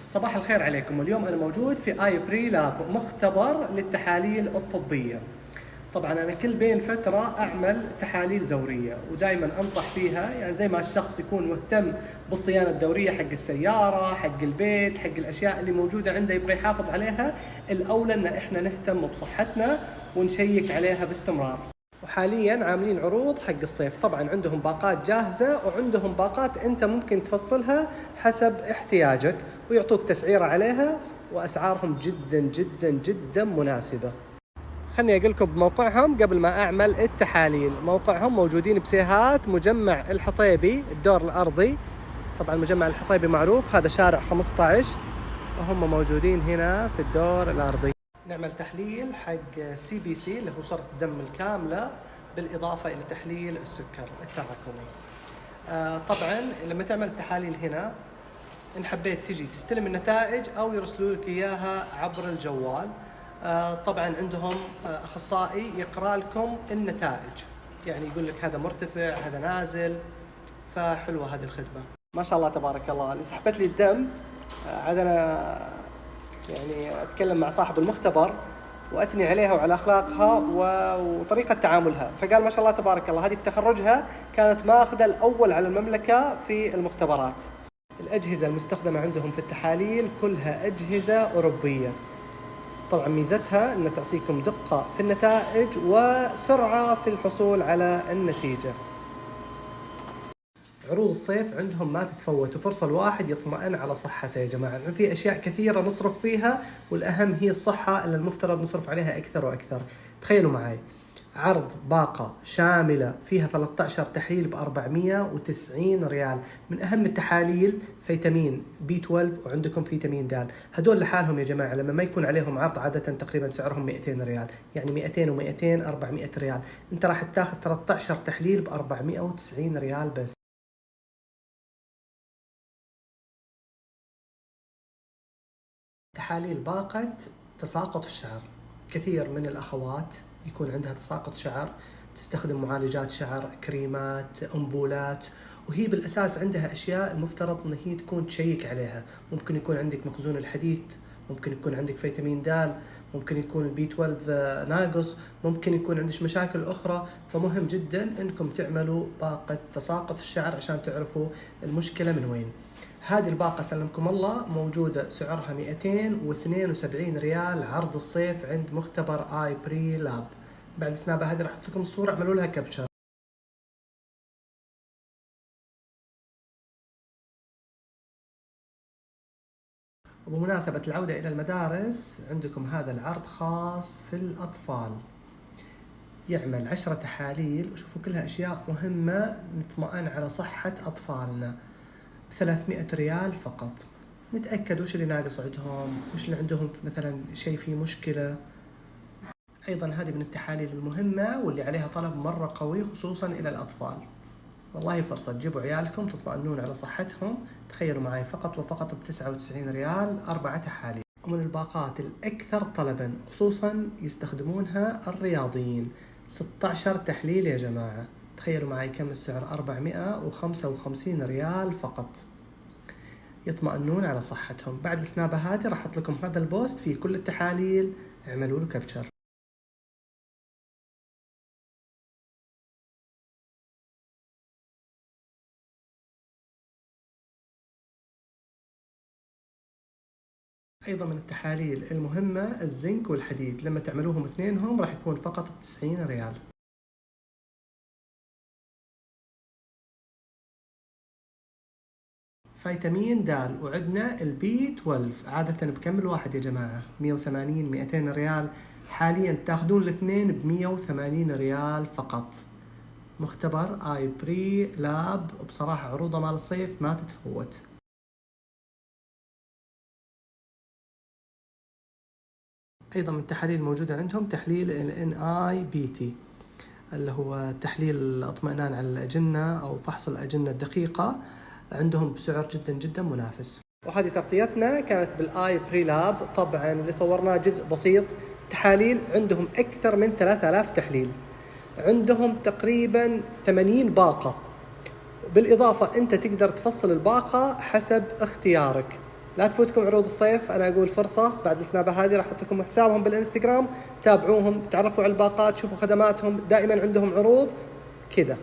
صباح الخير عليكم. اليوم أنا موجود في آي بري لاب، مختبر للتحاليل الطبية. طبعا أنا كل بين فترة أعمل تحاليل دورية، ودائما أنصح فيها، يعني زي ما الشخص يكون مهتم بالصيانة الدورية حق السيارة، حق البيت، حق الأشياء اللي موجودة عنده يبغى يحافظ عليها، الأولى أن إحنا نهتم بصحتنا ونشيك عليها باستمرار. وحاليا عاملين عروض حق الصيف، طبعا عندهم باقات جاهزة وعندهم باقات انت ممكن تفصلها حسب احتياجك، ويعطوك تسعيرة عليها، واسعارهم جدا جدا جدا مناسبة. خلني اقول لكم بموقعهم قبل ما اعمل التحاليل. موقعهم موجودين بسيهات مجمع الحطيبي الدور الارضي. طبعا مجمع الحطيبي معروف، هذا شارع 15، وهم موجودين هنا في الدور الارضي. نعمل تحليل حق CBC اللي هو صورة الدم الكاملة، بالإضافة إلى تحليل السكر التراكمي. طبعا لما تعمل تحاليل هنا، إن حبيت تجي تستلم النتائج أو يرسلوا لك إياها عبر الجوال. طبعا عندهم أخصائي يقرأ لكم النتائج، يعني يقول لك هذا مرتفع هذا نازل، فحلوة هذه الخدمة. ما شاء الله تبارك الله. اللي سحبت لي الدم عاد أنا يعني أتكلم مع صاحب المختبر وأثني عليها وعلى أخلاقها وطريقة تعاملها، فقال ما شاء الله تبارك الله، هذه في تخرجها كانت ماخذة الأول على المملكة في المختبرات. الأجهزة المستخدمة عندهم في التحاليل كلها أجهزة أوروبية. طبعا ميزتها أن تعطيكم دقة في النتائج وسرعة في الحصول على النتيجة. عروض الصيف عندهم ما تتفوت، وفرصة الواحد يطمئن على صحته يا جماعة، لأن في أشياء كثيرة نصرف فيها، والأهم هي الصحة اللي المفترض نصرف عليها أكثر وأكثر. تخيلوا معي عرض باقة شاملة فيها 13 تحليل ب490 ريال. من أهم التحاليل فيتامين B12 وعندكم فيتامين د. هدول لحالهم يا جماعة لما ما يكون عليهم عرض عادة تقريبا سعرهم 200 ريال، يعني 200 و200 400 ريال. انت راح تاخذ 13 تحليل ب490 ريال بس. تحاليل باقة تساقط الشعر. كثير من الأخوات يكون عندها تساقط شعر، تستخدم معالجات شعر، كريمات، أنبولات، وهي بالأساس عندها أشياء المفترض أن هي تكون تشيك عليها. ممكن يكون عندك مخزون الحديد، ممكن يكون عندك فيتامين د، ممكن يكون B12 ناقص، ممكن يكون عندك مشاكل أخرى. فمهم جدا أنكم تعملوا باقة تساقط الشعر عشان تعرفوا المشكلة من وين. هذه الباقة سلمكم الله موجودة سعرها 272 ريال، عرض الصيف عند مختبر آي بري لاب. بعد السنابة هذه راح احط لكم الصورة، اعملوا لها كابتشر. وبمناسبة العودة إلى المدارس، عندكم هذا العرض خاص في الأطفال، يعمل 10 تحاليل، وشوفوا كلها أشياء مهمة نطمئن على صحة أطفالنا، ب300 ريال فقط. نتأكد وش اللي ناقص عندهم، وش اللي عندهم مثلا شيء فيه مشكلة. أيضا هذه من التحاليل المهمة واللي عليها طلب مرة قوي خصوصا إلى الأطفال. والله فرصة تجيبوا عيالكم تطمئنون على صحتهم. تخيلوا معي فقط وفقط ب99 ريال 4 تحاليل. ومن الباقات الأكثر طلبا خصوصا يستخدمونها الرياضيين، 16 تحليل يا جماعة. تخيلوا معي كم السعر، 455 ريال فقط. يطمئنون على صحتهم. بعد السنابة هذه راح احط لكم هذا البوست فيه كل التحاليل، اعملوا له كابتشر. ايضا من التحاليل المهمة الزنك والحديد، لما تعملوهم اثنينهم راح يكون فقط ب90 ريال. فيتامين د، وعندنا B12 عادة بكم الواحد يا جماعة؟ 180 200 ريال. حاليا تاخذون الاثنين ب180 ريال فقط. مختبر آي بري لاب، بصراحة عروضه مال الصيف ما تتفوت. أيضا من التحاليل الموجودة عندهم تحليل NIPT اللي هو تحليل الاطمئنان على الأجنة أو فحص الأجنة الدقيقة، عندهم بسعر جدا جدا منافس. وهذه تغطيتنا كانت بالآي بري لاب. طبعا اللي صورناه جزء بسيط. تحاليل عندهم أكثر من 3000 تحليل، عندهم تقريبا 80 باقة. بالإضافة أنت تقدر تفصل الباقة حسب اختيارك. لا تفوتكم عروض الصيف. انا اقول فرصه بعد السنابه هذه راح احط لكم حسابهم بالانستغرام، تابعوهم، تعرفوا على الباقات، شوفوا خدماتهم، دائما عندهم عروض كذا.